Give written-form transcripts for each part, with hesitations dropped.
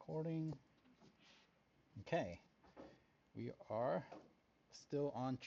Recording. Okay, we are still on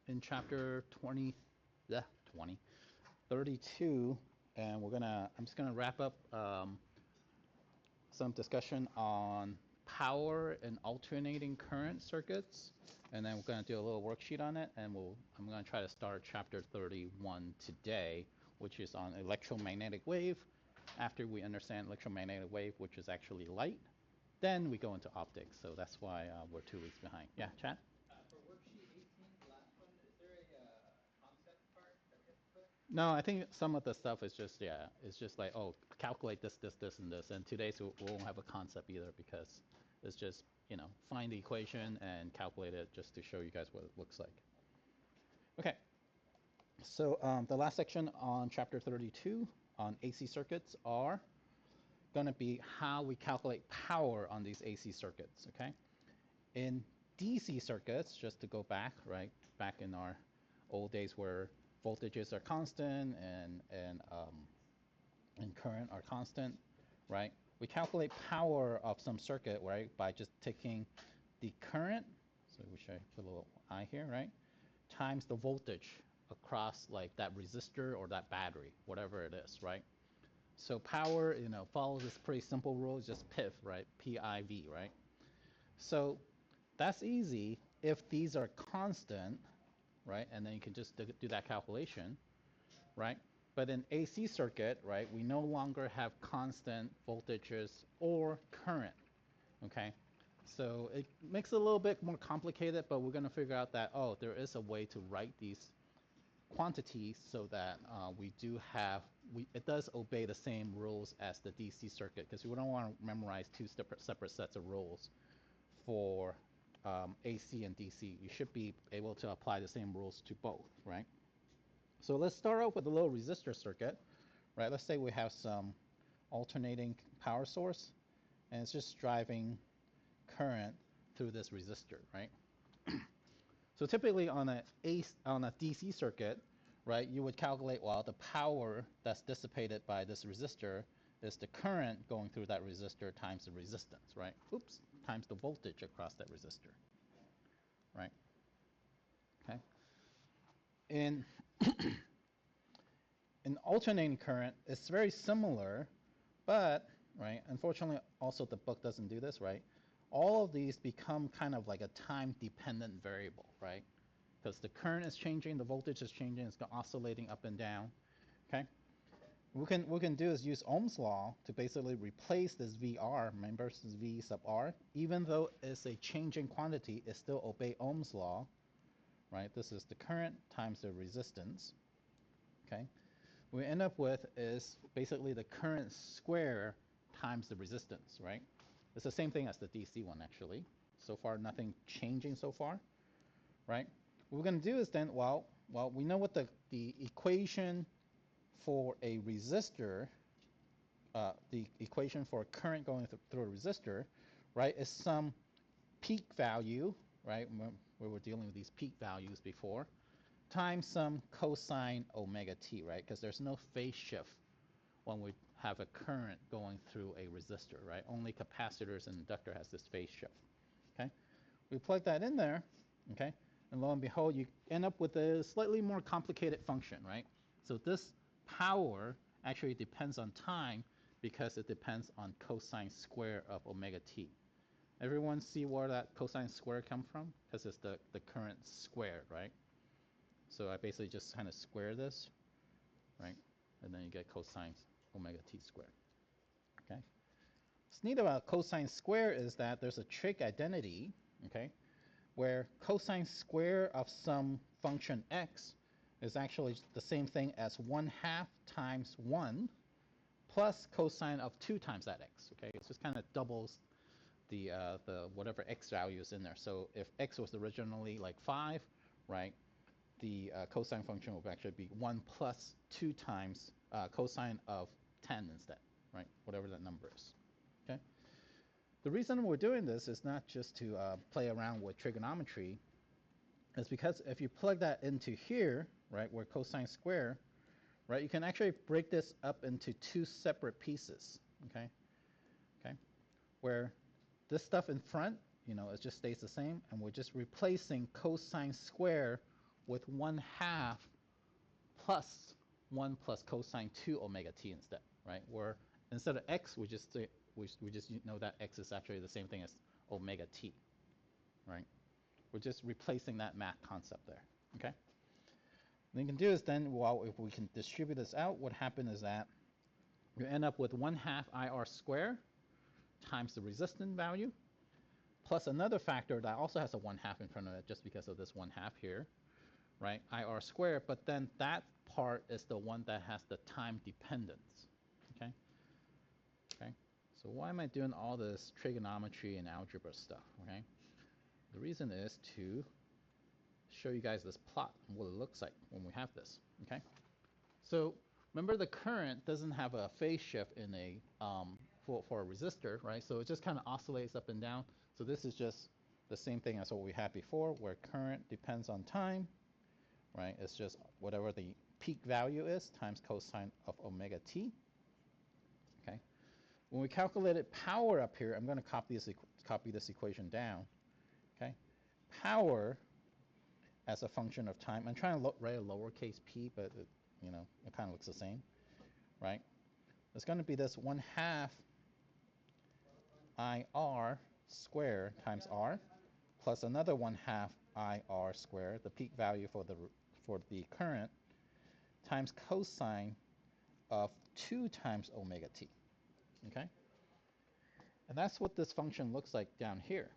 in chapter 32, and I'm just gonna wrap up some discussion on power and alternating current circuits, and then we're gonna do a little worksheet on it, and I'm gonna try to start chapter 31 today, which is on electromagnetic wave. After we understand electromagnetic wave, which is actually light, then we go into optics. So that's why we're 2 weeks behind. Yeah, Chad? For worksheet 18, the last one, is there a concept part that we have to put? No, I think some of the stuff is just, yeah, it's just like, oh, calculate this, this, this, and this. And today's we won't have a concept either because it's just, find the equation and calculate it just to show you guys what it looks like. Okay, so the last section on chapter 32 on AC circuits are going to be how we calculate power on these AC circuits, okay? In DC circuits, just to go back, right, back in our old days where voltages are constant and current are constant, right? We calculate power of some circuit, right, by just taking the current, so we should put a little I here, right, times the voltage across like that resistor or that battery, whatever it is, right? So power, follows this pretty simple rule, just PIV, right? PIV, right? So that's easy if these are constant, right? And then you can just do that calculation, right? But in AC circuit, right, we no longer have constant voltages or current, okay? So it makes it a little bit more complicated, but we're going to figure out that, oh, there is a way to write these quantities so that it does obey the same rules as the DC circuit, because we don't want to memorize two separate sets of rules for AC and DC. You should be able to apply the same rules to both, right? So let's start off with a little resistor circuit, right? Let's say we have some alternating power source, and it's just driving current through this resistor, right? So typically on a DC circuit, right, you would calculate, well, the power that's dissipated by this resistor is the current going through that resistor times the resistance, right? Oops, times the voltage across that resistor, right? Okay. In alternating current, it's very similar, but, right, unfortunately, also the book doesn't do this, right? All of these become kind of like a time-dependent variable, right? Because the current is changing, the voltage is changing, it's oscillating up and down, okay? What we can do is use Ohm's law to basically replace this VR, remember, this is V sub R. Even though it's a changing quantity, it still obeys Ohm's law, right? This is the current times the resistance, okay? What we end up with is basically the current square times the resistance, right? It's the same thing as the DC one, actually. So far, nothing changing so far, right? What we're going to do is then, well, we know what the equation for a resistor, the equation for a current going through a resistor, right, is some peak value, right, we were dealing with these peak values before, times some cosine omega t, right, because there's no phase shift when we have a current going through a resistor, right? Only capacitors and inductor has this phase shift, okay? We plug that in there, okay? And lo and behold, you end up with a slightly more complicated function, right? So this power actually depends on time because it depends on cosine square of omega t. Everyone see where that cosine square come from? Because it's the current squared, right? So I basically just kind of square this, right? And then you get cosine omega t squared. Okay. What's neat about cosine square is that there's a trig identity, okay, where cosine square of some function x is actually the same thing as 1/2 times 1 plus cosine of 2 times that x. Okay, it just kind of doubles the whatever x value is in there. So if x was originally like 5, right, the cosine function will actually be 1 plus 2 times cosine of 10 instead, right? Whatever that number is. Okay. The reason we're doing this is not just to play around with trigonometry. It's because if you plug that into here, right, where cosine square, right, you can actually break this up into 2 separate pieces. Okay. Okay. Where This stuff in front, it just stays the same, and we're just replacing cosine square with 1/2 plus 1 plus cosine 2 omega t instead, right? Where instead of x, we just know that x is actually the same thing as omega t, right? We're just replacing that math concept there, okay? What you can do is then, well, if we can distribute this out, what happens is that you end up with 1/2 IR squared times the resistance value, plus another factor that also has a 1/2 in front of it just because of this 1/2 here, right? IR squared, but then that part is the one that has the time dependence, okay? Okay, so why am I doing all this trigonometry and algebra stuff, okay? The reason is to show you guys this plot and what it looks like when we have this, okay? So remember the current doesn't have a phase shift in a for a resistor, right? So it just kind of oscillates up and down. So this is just the same thing as what we had before, where current depends on time, right? It's just whatever the peak value is times cosine of omega t, okay? When we calculated power up here, I'm going to copy this equation down, okay? Power as a function of time. I'm trying to write a lowercase p, but it kind of looks the same, right? It's going to be this 1/2 IR squared times R plus another 1/2 IR squared, the peak value for the current, times cosine of 2 times omega t, okay? And that's what this function looks like down here,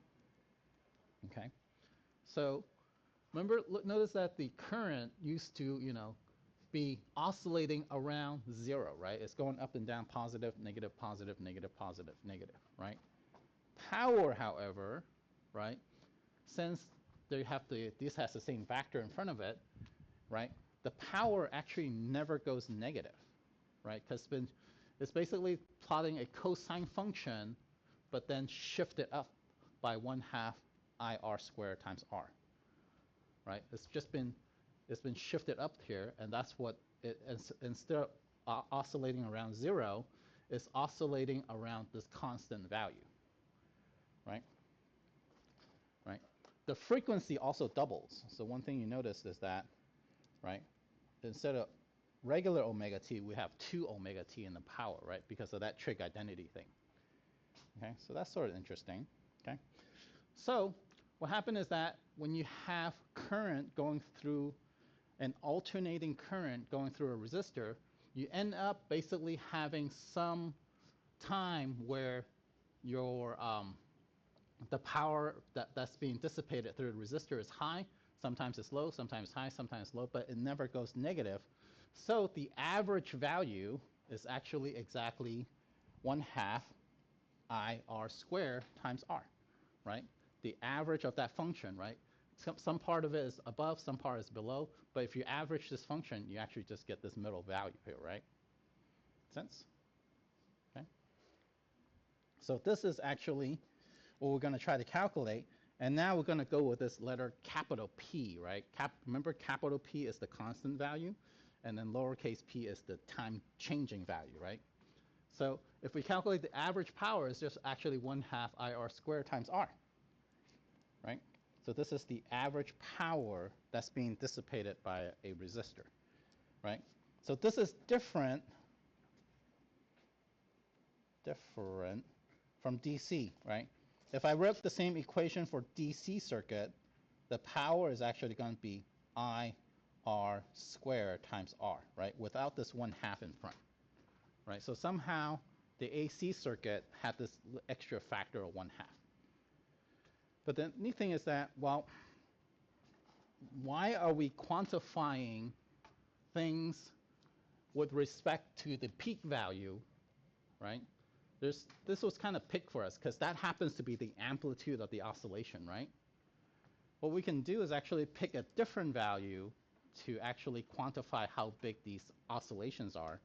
okay? So remember, notice that the current used to, be oscillating around 0, right? It's going up and down, positive, negative, positive, negative, positive, negative, right? Power, however, right, since this has the same factor in front of it, right, the power actually never goes negative, right? Because it's basically plotting a cosine function, but then shifted up by 1/2 IR squared times R, right? It's been shifted up here, and that's what instead of oscillating around 0, it's oscillating around this constant value, right? Right. The frequency also doubles. So one thing you notice is that, right, instead of regular omega t, we have 2 omega t in the power, right, because of that trig identity thing. Okay, so that's sort of interesting. Okay, so what happened is that when you have current going through an alternating current going through a resistor, you end up basically having some time where your the power that's being dissipated through the resistor is high. Sometimes it's low, sometimes high, sometimes low, but it never goes negative. So the average value is actually exactly 1/2 IR squared times R, right? The average of that function, right? Some part of it is above, some part is below, but if you average this function, you actually just get this middle value here, right? Sense? Okay. So this is actually what we're going to try to calculate, and now we're going to go with this letter capital P, right? Remember, capital P is the constant value, and then lowercase p is the time changing value, right? So if we calculate the average power, it's just actually 1/2 IR squared times R, right? So this is the average power that's being dissipated by a resistor, right? So this is different from DC, right? If I wrote the same equation for DC circuit, the power is actually going to be IR squared times R, right? Without this 1/2 in front, right? So somehow the AC circuit had this extra factor of 1/2. But the neat thing is that, well, why are we quantifying things with respect to the peak value, right? This was kind of picked for us because that happens to be the amplitude of the oscillation, right? What we can do is actually pick a different value to actually quantify how big these oscillations are.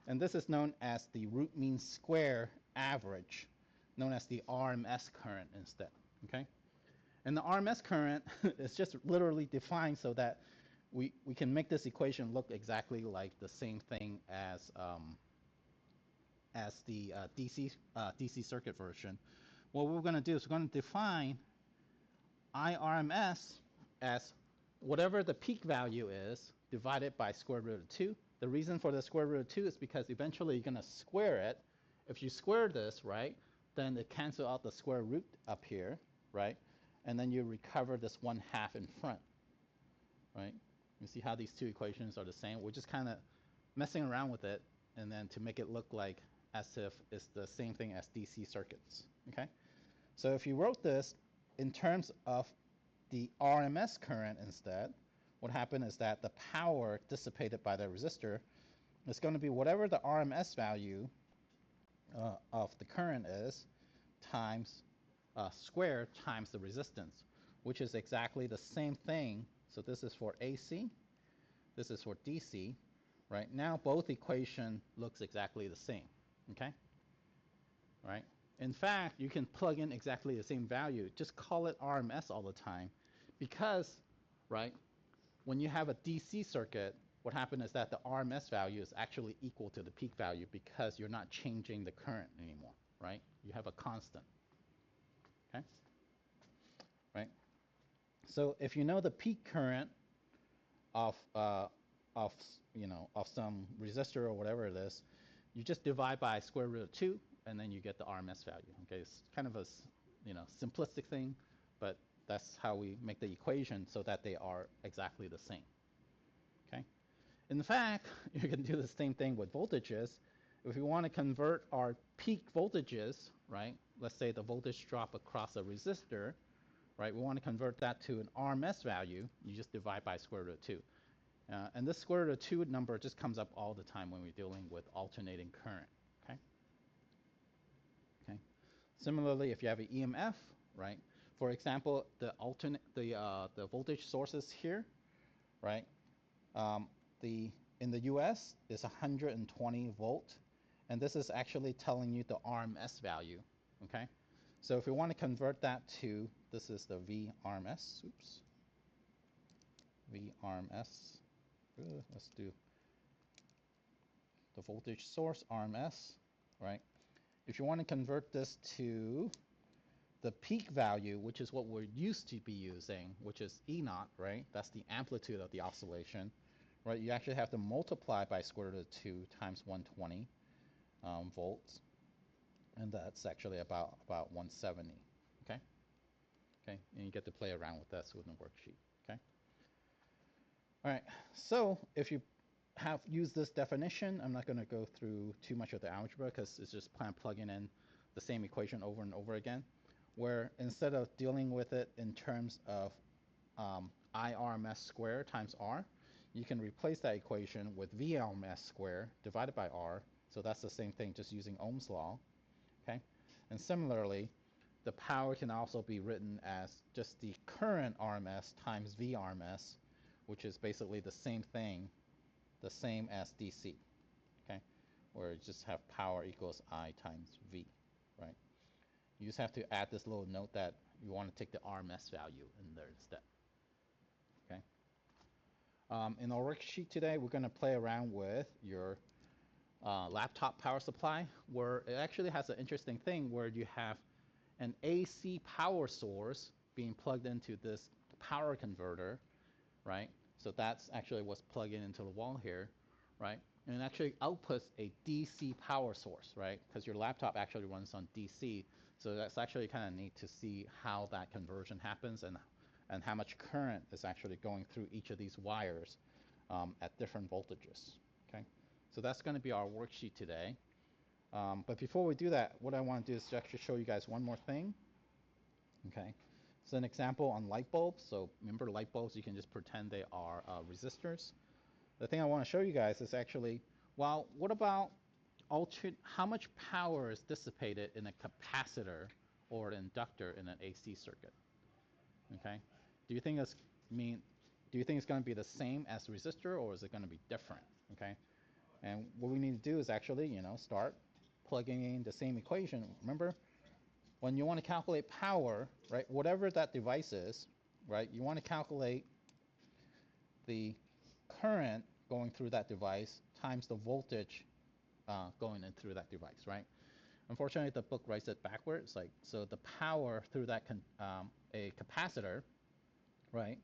And this is known as the root mean square average, known as the RMS current instead, okay? And the RMS current is just literally defined so that we can make this equation look exactly like the same thing as the DC circuit version. what we're going to do is we're going to define IRMS as whatever the peak value is divided by square root of 2. The reason for the square root of 2 is because eventually you're going to square it. If you square this, right, then it cancels out the square root up here, right? And then you recover this 1/2 in front, right? You see how these two equations are the same? We're just kind of messing around with it, and then to make it look like as if it's the same thing as DC circuits, okay? So if you wrote this in terms of the RMS current instead, what happened is that the power dissipated by the resistor is going to be whatever the RMS value of the current is times squared times the resistance, which is exactly the same thing. So this is for AC, this is for DC. Right now, both equation looks exactly the same. Okay, right? In fact, you can plug in exactly the same value. Just call it RMS all the time, because, right, when you have a DC circuit, what happened is that the RMS value is actually equal to the peak value because you're not changing the current anymore, right? You have a constant. Okay, right? So if you know the peak current of of of some resistor or whatever it is, you just divide by square root of 2, and then you get the RMS value. Okay, it's kind of a simplistic thing, but that's how we make the equation so that they are exactly the same. Okay, in fact, you can do the same thing with voltages. If we want to convert our peak voltages, right? Let's say the voltage drop across a resistor, right? We want to convert that to an RMS value. You just divide by square root of 2. And this square root of 2 number just comes up all the time when we're dealing with alternating current. Okay. Okay. Similarly, if you have an EMF, right? For example, the voltage sources here, right? In the U.S. is 120 volt, and this is actually telling you the RMS value. Okay. So if we want to convert that to, this is the VRMS. Oops. VRMS. Let's do the voltage source, RMS, right? If you want to convert this to the peak value, which is what we're used to be using, which is E naught, right? That's the amplitude of the oscillation, right? You actually have to multiply by square root of 2 times 120 volts, and that's actually about 170, okay? Okay, and you get to play around with this with the worksheet, okay? All right, so if you have used this definition, I'm not going to go through too much of the algebra because it's just plugging in the same equation over and over again, where instead of dealing with it in terms of IRMS squared times R, you can replace that equation with VRMS squared divided by R. So that's the same thing, just using Ohm's law. Okay, and similarly, the power can also be written as just the current RMS times VRMS, which is basically the same thing, the same as DC, okay, where you just have power equals I times V, right? You just have to add this little note that you want to take the RMS value in there instead, okay? In our worksheet today, we're going to play around with your laptop power supply, where it actually has an interesting thing where you have an AC power source being plugged into this power converter, right? So that's actually what's plugged into the wall here, right? And it actually outputs a DC power source, right? Because your laptop actually runs on DC. So that's actually kind of neat to see how that conversion happens and how much current is actually going through each of these wires at different voltages, okay? So that's going to be our worksheet today. But before we do that, what I want to do is to actually show you guys one more thing, okay? So an example on light bulbs. So remember, light bulbs, you can just pretend they are resistors. The thing I want to show you guys is actually, well, what about how much power is dissipated in a capacitor or an inductor in an AC circuit? Okay, do you think it's going to be the same as resistor, or is it going to be different? Okay, and what we need to do is actually, start plugging in the same equation. Remember, when you want to calculate power, right, whatever that device is, right, you want to calculate the current going through that device times the voltage going in through that device, right? Unfortunately, the book writes it backwards. Like, so the power through that a capacitor, right?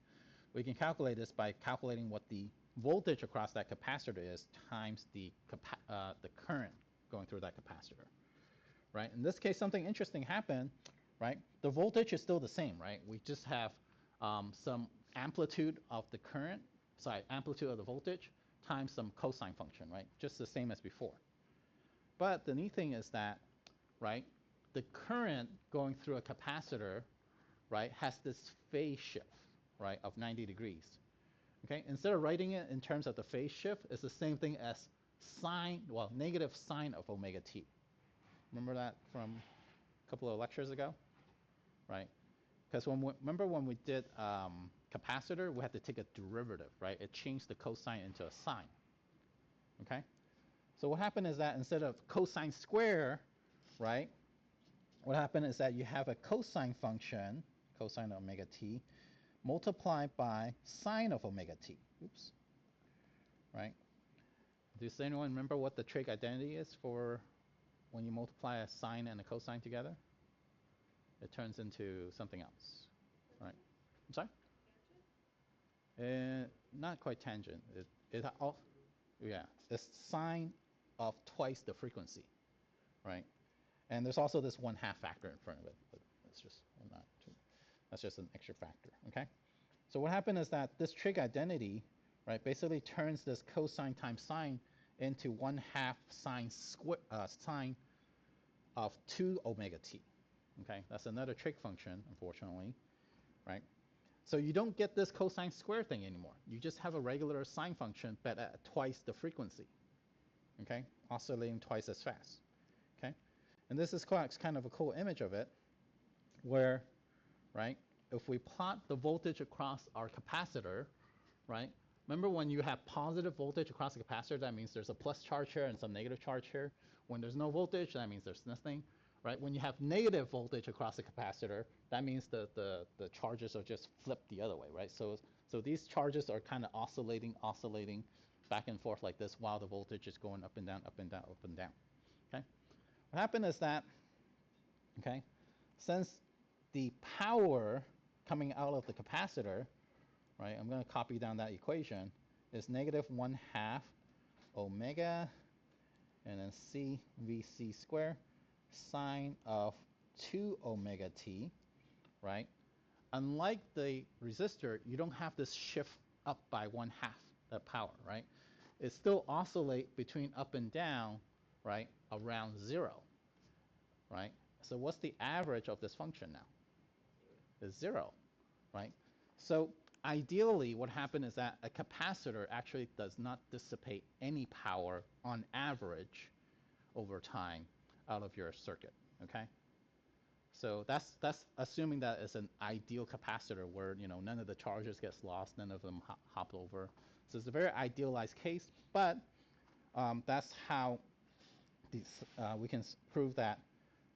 We can calculate this by calculating what the voltage across that capacitor is times the current going through that capacitor, right? In this case, something interesting happened, right? The voltage is still the same, right? We just have some amplitude of the current, sorry, amplitude of the voltage times some cosine function, right? Just the same as before. But the neat thing is that, right, the current going through a capacitor, right, has this phase shift, right, of 90 degrees. Okay, instead of writing it in terms of the phase shift, it's the same thing as sine, well, negative sine of omega t. Remember that from a couple of lectures ago, right? Because remember when we did capacitor, we had to take a derivative, right? It changed the cosine into a sine. Okay, so what happened is that instead of cosine square, right, what happened is that you have a cosine function, cosine of omega t, multiplied by sine of omega t. Oops. Right? Does anyone remember what the trig identity is for when you multiply a sine and a cosine together? It turns into something else. Right? I'm sorry? Not quite tangent. Yeah, it's sine of twice the frequency, right? And there's also this 1/2 factor in front of it, but that's just not too, that's just an extra factor. Okay. So what happened is that this trig identity, right, basically turns this cosine times sine into 1/2 sine of 2 omega t. Okay, that's another trig function, unfortunately, right? So you don't get this cosine square thing anymore. You just have a regular sine function, but at twice the frequency. Okay, oscillating twice as fast. Okay, and this is kind of a cool image of it, where, right, if we plot the voltage across our capacitor, right? Remember when you have positive voltage across the capacitor, that means there's a plus charge here and some negative charge here. When there's no voltage, that means there's nothing, right? When you have negative voltage across the capacitor, that means the charges are just flipped the other way, right? So these charges are kind of oscillating back and forth like this while the voltage is going up and down, up and down, up and down. Okay? What happened is that, okay, since the power coming out of the capacitor, right, I'm going to copy down that equation, is negative 1/2 omega and then CVC squared sine of 2 omega t, right? Unlike the resistor, you don't have this shift up by 1/2 that power, right? It still oscillate between up and down, right, around 0, right? So what's the average of this function now? Is 0, right? So ideally, what happened is that a capacitor actually does not dissipate any power on average over time out of your circuit, okay? So that's assuming that it's an ideal capacitor where, you know, none of the charges gets lost, none of them hop over. So it's a very idealized case, but that's how we can prove that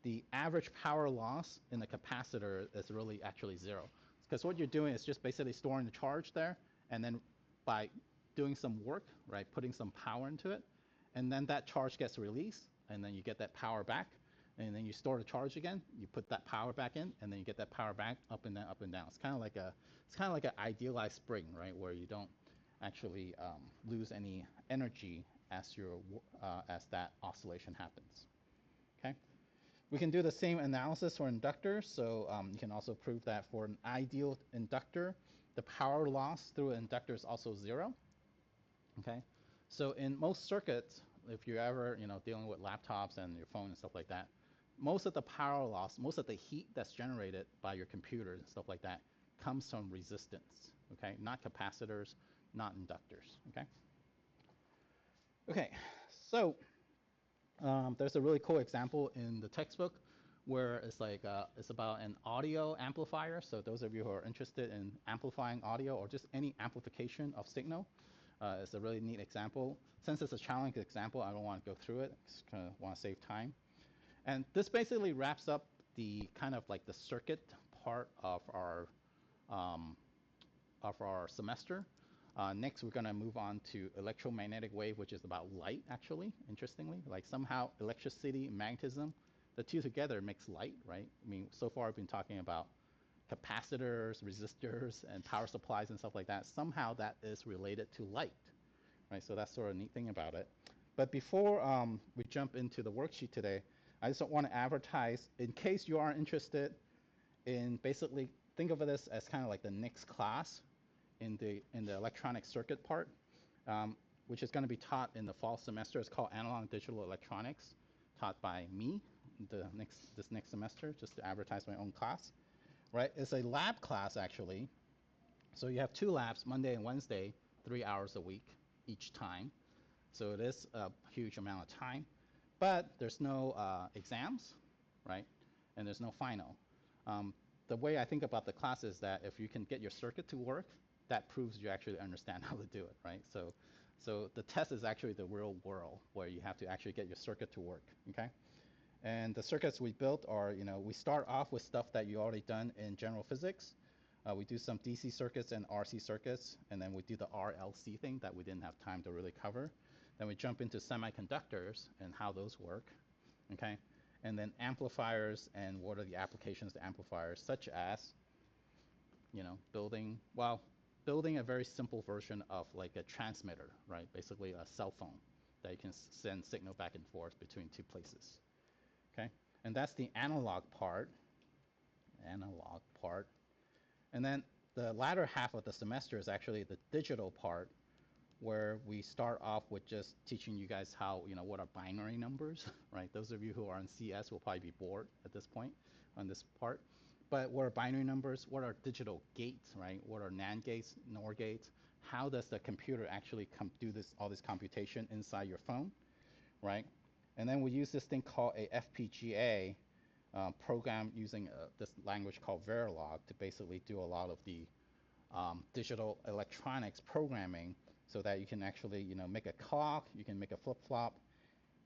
the average power loss in the capacitor is really actually 0. Because what you're doing is just basically storing the charge there, and then by doing some work, right, putting some power into it, and then that charge gets released, and then you get that power back, and then you store the charge again, you put that power back in, and then you get that power back, up and down, up and down. It's kind of like an idealized spring, right, where you don't actually lose any energy as that oscillation happens. Okay. We can do the same analysis for inductors, so you can also prove that for an ideal inductor, the power loss through an inductor is also 0. Okay, so in most circuits, if you're ever dealing with laptops and your phone and stuff like that, most of the power loss, most of the heat that's generated by your computers and stuff like that comes from resistance. Okay, not capacitors, not inductors. Okay. Okay, so there's a really cool example in the textbook where it's like it's about an audio amplifier. So those of you who are interested in amplifying audio or just any amplification of signal, it's a really neat example. Since it's a challenging example, I don't want to go through it. Just kind of want to save time. And this basically wraps up the kind of like the circuit part of our semester. Next, we're going to move on to electromagnetic wave, which is about light, actually, interestingly. Like somehow electricity and magnetism the two together makes light, right? I mean, so far I've been talking about capacitors, resistors, and power supplies and stuff like that. Somehow that is related to light, right? So that's sort of a neat thing about it. But before we jump into the worksheet today, I just want to advertise, in case you are interested in basically, think of this as kind of like the next class in the electronic circuit part, which is going to be taught in the fall semester. It's called Analog Digital Electronics, taught by me this next semester, just to advertise my own class, right? It's a lab class actually. So you have two labs, Monday and Wednesday, 3 hours a week each time. So it is a huge amount of time, but there's no exams, right? And there's no final. The way I think about the class is that if you can get your circuit to work, that proves you actually understand how to do it, right? So the test is actually the real world where you have to actually get your circuit to work, okay? And the circuits we built are, we start off with stuff that you already done in general physics. We do some DC circuits and RC circuits, and then we do the RLC thing that we didn't have time to really cover. Then we jump into semiconductors and how those work, okay? And then amplifiers and what are the applications to amplifiers, such as, building a very simple version of like a transmitter, right? Basically a cell phone that you can send signal back and forth between two places, okay? And that's the analog part. And then the latter half of the semester is actually the digital part, where we start off with just teaching you guys how, what are binary numbers, right? Those of you who are in CS will probably be bored at this point on this part. But what are binary numbers? What are digital gates, right? What are NAND gates, NOR gates? How does the computer actually do all this computation inside your phone, right? And then we use this thing called a FPGA program using this language called Verilog to basically do a lot of the digital electronics programming, so that you can actually, make a clock, you can make a flip-flop,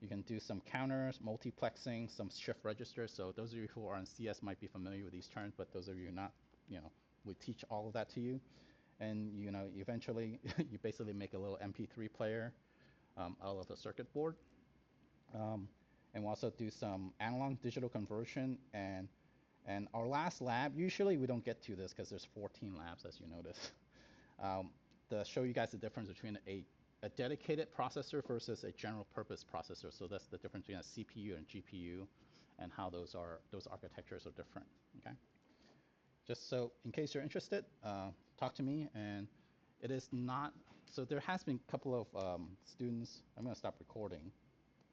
you can do some counters, multiplexing, some shift registers. So those of you who are on CS might be familiar with these terms, but those of you not, we teach all of that to you. And, eventually you basically make a little MP3 player out of a circuit board. And we'll also do some analog digital conversion. And our last lab, usually we don't get to this because there's 14 labs, as you notice, to show you guys the difference between a dedicated processor versus a general purpose processor. So that's the difference between a CPU and GPU, and how those architectures are different, okay? Just so in case you're interested, talk to me. And it is not, so there has been a couple of students, I'm going to stop recording.